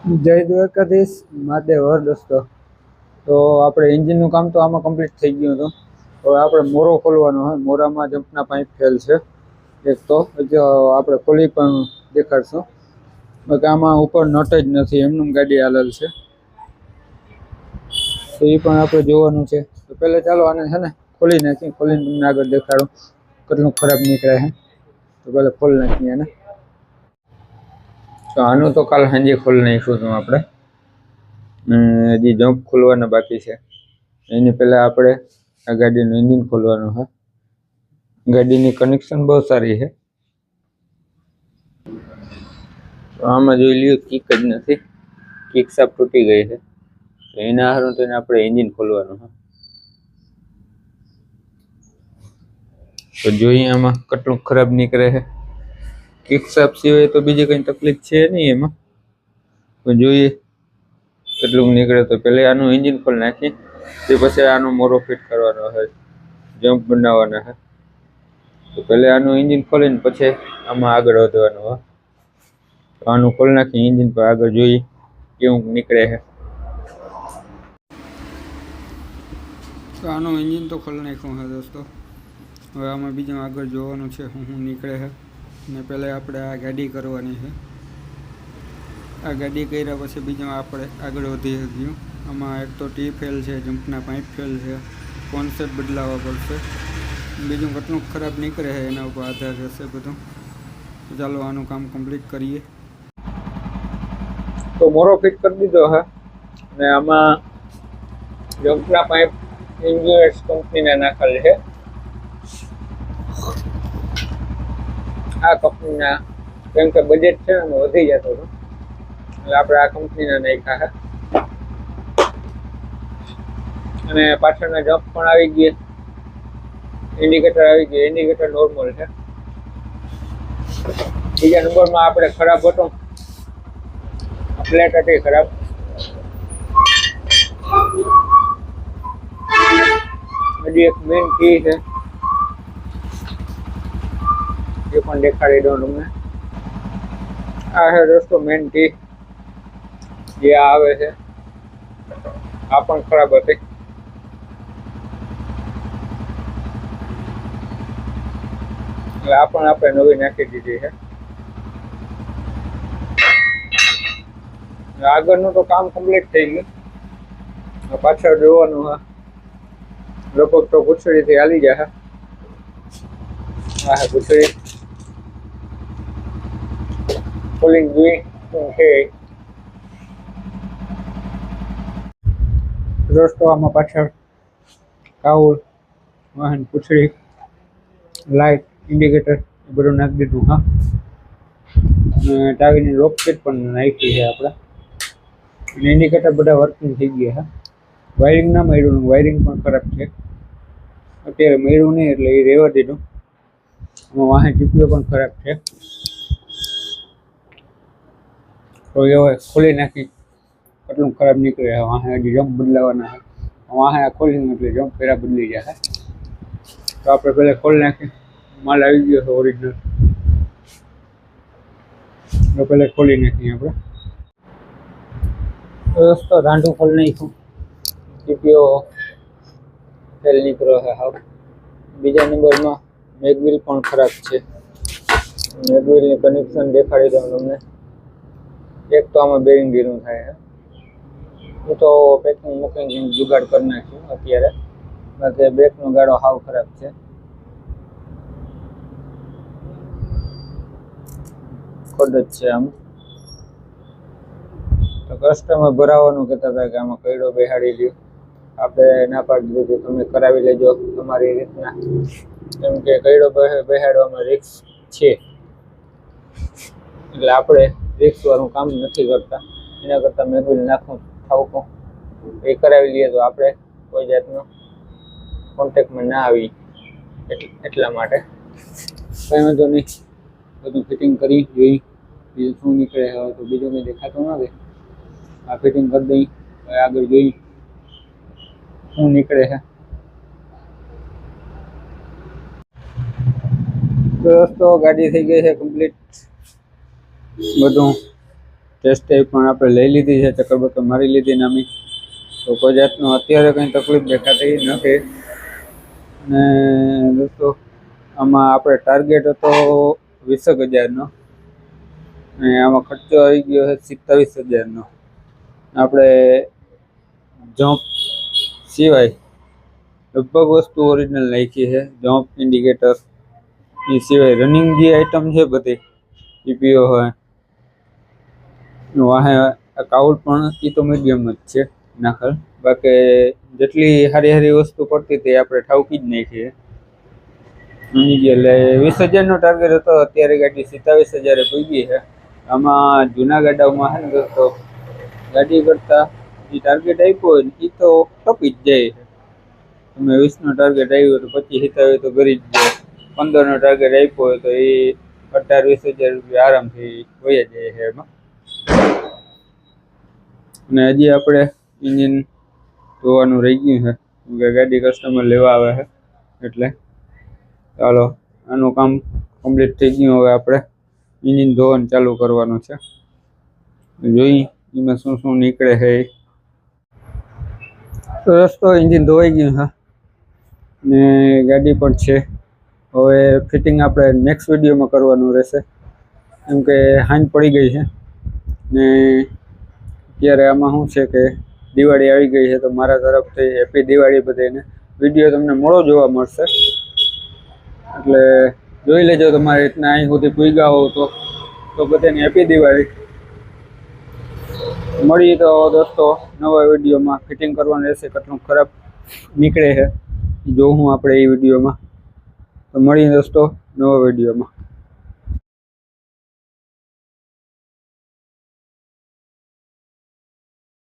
જય દ્વારકાધીશ મહાદેવ હર દોસ્તો. તો આપણે એન્જિનનું કામ તો આમાં કમ્પ્લીટ થઈ ગયું હતું. હવે આપણે મોરો ખોલવાનો હોય. મોરામાં જમ્પના પાઇપ ફેલ છે એક, તો આપણે ખોલી પણ દેખાડશું. બાકી આમાં ઉપર નટ જ નથી, એમનું ગાડી હાલેલ છે, તો એ પણ આપણે જોવાનું છે. તો પહેલાં ચાલો આને છે ને ખોલી નાખીએ, ખોલીને તમને આગળ દેખાડું કેટલું ખરાબ નીકળે છે. તો પહેલાં ખોલી નાખીએ એને. તો આનું તો કાલ સાંજે ખોલી નાખીશું હતું આપણે. હજી જમ્પ ખોલવાના બાકી છે. એની પહેલાં આપણે આ ગાડીનું એન્જિન ખોલવાનું છે. ગાડીની કનેક્શન બહુ સારી છે. તો આમાં જોઈ લ્યો, કિક જ નથી, કિક સાપ તૂટી ગઈ છે. તો એના હારું તો આપણે એન્જિન ખોલવાનું છે. તો જોઈએ આમાં કેટલું ખરાબ નીકળે છે. કિક સાપ સિવાય તો બીજી કંઈ તકલીફ છે નહીં એમાં. તો જોઈએ કેટલું નીકળે. તો પહેલાં આનું એન્જિન ખોલી નાખીએ, તે પછી આનો મોરો ફિટ કરવાનો હોય, જમ્પ બનાવવાના છે. તો પહેલાં આનું એન્જિન ખોલીને પછી આમાં આગળ વધવાનું હોય. તો આનું ખોલી નાખીએ એન્જિન પર, આગળ જોઈએ કેવું નીકળે છે. તો આનું એન્જિન તો ખોલી નાખ્યું છે દોસ્તો. હવે આમાં બીજું આગળ જોવાનું છે શું નીકળે છે. ને પહેલાં આપણે આ ગાડી કરવાની છે. આ ગાડી કર્યા પછી બીજું આપણે આગળ વધી શકીએ. આમાં એક તો ટી ફેલ છે, જમ્પના પાઇપ ફેલ છે, કોન્સેપ્ટ બદલાવવા પડશે. બીજું કેટલું ખરાબ નીકળે છે એના ઉપર આધાર રહેશે બધું. તો ચાલો આનું કામ કમ્પ્લીટ કરીએ. તો મોરો ફિટ કરી દીધો છે. અને આમાં જમ્પના પાઇપ ઇન્જિનિયર્સ કંપનીના નાખેલ છે. આ કંપનીના, કેમ કે બજેટ છે ને વધી જતો હતો, એટલે આપણે આ કંપનીના નાખ્યા છે. અને પાછળના જમ્પ પણ આવી ગયા, ઇન્ડિકેટર આવી ગયું. ઇન્ડિકેટર નોર્મલ છે. બીજા નંબરમાં આપણે ખરાબ હતો, પ્લેટ હતી ખરાબ. હજી એક મેઇન કી છે, એ પણ દેખાડી દઉં તમને. આ છે દોસ્તો મેઇન કી જે આવે છે. આ પણ ખરાબ હતી. એટલે આ પણ આપણે નવી નાખી દીધી છે. આગળનું તો કામ કમ્પ્લીટ થઈ ગયું. પાછળ જોવાનું હા, લગભગ તો પૂછડીથી હાલી જાય. હા પૂછડી ખોલીને જોઈ શું છે. દોસ્તો આમાં પાછળ કાઉલ, વાહન, પૂછડી, લાઇટ, ઇન્ડિકેટર બધું નાખી દીધું. હા, ટાવીની લોકપેટ પણ નાખી છે આપણે. ઇન્ડિકેટર બધા વર્કિંગ થઈ ગયા છે. વાયરિંગ ના મળ્યું, વાયરિંગ પણ ખરાબ છે. અત્યારે મળ્યું નહીં એટલે એ રહેવા દીધું. આમાં વાહન ટીપીઓ પણ ખરાબ છે. તો એ હવે ખોલી નાખી કેટલું ખરાબ નીકળે. વાહન હજી જમ્પ બદલાવાના છે. વાહન ખોલીને એટલે જમ્પ પહેલાં બદલી જાય. તો આપણે પહેલાં ખોલી નાખીએ. માલ આવી ગયો છે ઓરિજિનલ. તો પહેલાં ખોલી નાખીએ આપણે. દોસ્તો રાંધું ખોલી નાખ્યું. ટીપીઓ ફેલ નીકળ્યો છે હાવ. બીજા નંબરમાં મેગવિલ પણ ખરાબ છે. મેગવિલની કનેક્શન દેખાડી દઉં તમને. એક તો આમાં બેરિંગ ઢીલું થાય છે. હું તો પેકિંગ મૂકીને જુગાડ કરી નાખ્યું અત્યારે. બાકી બ્રેકનો ગાળો હાવ ખરાબ છે. ખોટ જ છે આમ. તો કસ્ટમર ભરાવાનું કહેતા હતા કે આમાં કઈડો બેહાડી લ્યો. આપણે ના પાડી દીધી, તમે કરાવી લેજો તમારી રીતના. કેમ કે કઈડો બેહાડવામાં રિસ્ક છે, એટલે આપણે રિસ્ક વાળું કામ નથી કરતા. એના કરતાં મેગવિલ નાખું ઠાવકો એ કરાવી લઈએ તો આપણે કોઈ જાતનો કોન્ટેક્ટમાં ના આવી. એટલા માટે કંઈ વાંધો નહીં. બધું ફિટિંગ કરી જોઈ બીજું શું નીકળે. હવે તો બીજું કંઈ દેખાતું નથી. આ ફિટિંગ કરી દઈ, આગળ જોઈ શું નીકળે છે. દોસ્તો ગાડી થઈ ગઈ છે કમ્પ્લીટ. બધું ટેસ્ટ ડ્રાઈવ પણ આપણે લઈ લીધી છે, ચક્કર બક્કર મારી લીધી ને અમે, તો કોઈ જાતનું અત્યારે કંઈ તકલીફ દેખાતી નથી. અને દોસ્તો આમાં આપણે ટાર્ગેટ હતો 20,000નો અને આમાં ખર્ચો આવી ગયો છે 27,000નો. આપણે જમ્પ સિવાય લગભગ વસ્તુ ઓરિજિનલ નાખી છે. જમ્પ, ઇન્ડિકેટર એ સિવાય રનિંગ જે આઈટમ છે બધી ઈપીઓ હોય વાહે કાઉલ પણ એ તો મીડિયમ જ છે નાખેલ. બાકી જેટલી સારી સારી વસ્તુ પડતી હતી આપણે ઠાવકી જ નાખી. એટલે 20,000નો ટાર્ગેટ હતો, અત્યારે ગાડી 27,000 પૂગી છે. આમાં જૂના ગાડાઓમાં છે ને દોસ્તો ગાડી કરતા જે ટાર્ગેટ આપ્યો હોય ને એ તો ટપી જ જાય છે. તમે 20નો ટાર્ગેટ આવ્યો તો 25-27 તો કરી જ જાય. 15નો ટાર્ગેટ આપ્યો હોય તો એ 18-20,000 રૂપિયા આરામથી વહી જાય છે એમાં. અને હજી આપણે ઇન્જિન ધોવાનું રહી ગયું છે, કે ગાડી કસ્ટમર લેવા આવે છે એટલે. ચાલો આનું કામ કમ્પ્લીટ થઈ ગયું. હવે આપણે ઇન્જિન ધોવાનું ચાલુ કરવાનું છે. જોઈ એમાં શું શું નીકળે છે. તો રસ્તો ઇન્જિન ધોવાઈ ગયું છે ને ગાડી પણ છે. હવે ફિટિંગ આપણે નેક્સ્ટ વિડીયોમાં કરવાનું રહેશે, કેમ કે હાંજ પડી ગઈ છે ને અત્યારે આમાં શું છે કે દિવાળી આવી ગઈ છે. તો મારા તરફથી હેપી દિવાળી બધાને. વિડીયો તમને મોડો જોવા મળશે એટલે જોઈ લેજો. તમારે રીતના અહીં સુધી પૂગ્યા હોવ તો બધાને હેપી દિવાળી. મળીએ તો દોસ્તો નવા વિડીયોમાં. ફિટિંગ કરવાનું રહેશે, કેટલું ખરાબ નીકળે છે જોઉં આપણે એ વિડીયોમાં. તો મળીએ દોસ્તો નવા વિડીયોમાં.